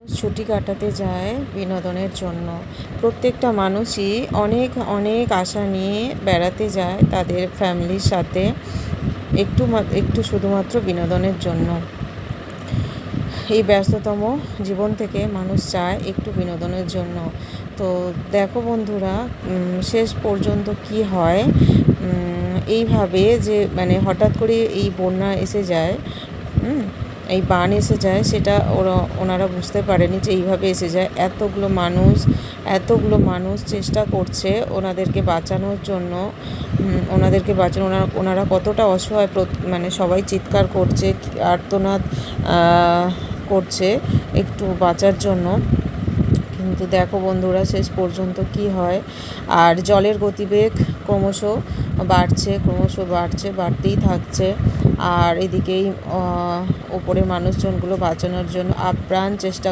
ছুটি কাটাতে যায় বিনোদনের জন্য। প্রত্যেকটা মানুষই অনেক অনেক আশা নিয়ে বেড়াতে যায় তাদের ফ্যামিলির সাথে একটু শুধুমাত্র বিনোদনের জন্য। এই ব্যস্ততম জীবন থেকে মানুষ চায় একটু বিনোদনের জন্য। তো দেখো বন্ধুরা, শেষ পর্যন্ত কি হয়। এইভাবে যে হঠাৎ করে এই বন্যা এসে যায়, এই বান এসে যায়, সেটা ওনারা বুঝতে পারেনি যে এইভাবে এসে যায়। এতগুলো মানুষ চেষ্টা করছে ওনাদেরকে বাঁচানোর জন্য। ওনারা কতটা অসহায়, সবাই চিৎকার করছে, আর্তনাদ করছে একটু বাঁচার জন্য। কিন্তু দেখো বন্ধুরা, শেষ পর্যন্ত কি হয়। আর জলের গতিবেগ ক্রমশ বাড়তেই থাকছে। আর এদিকেই ওপরে মানুষজনগুলো বাঁচানোর জন্য আপ্রাণ চেষ্টা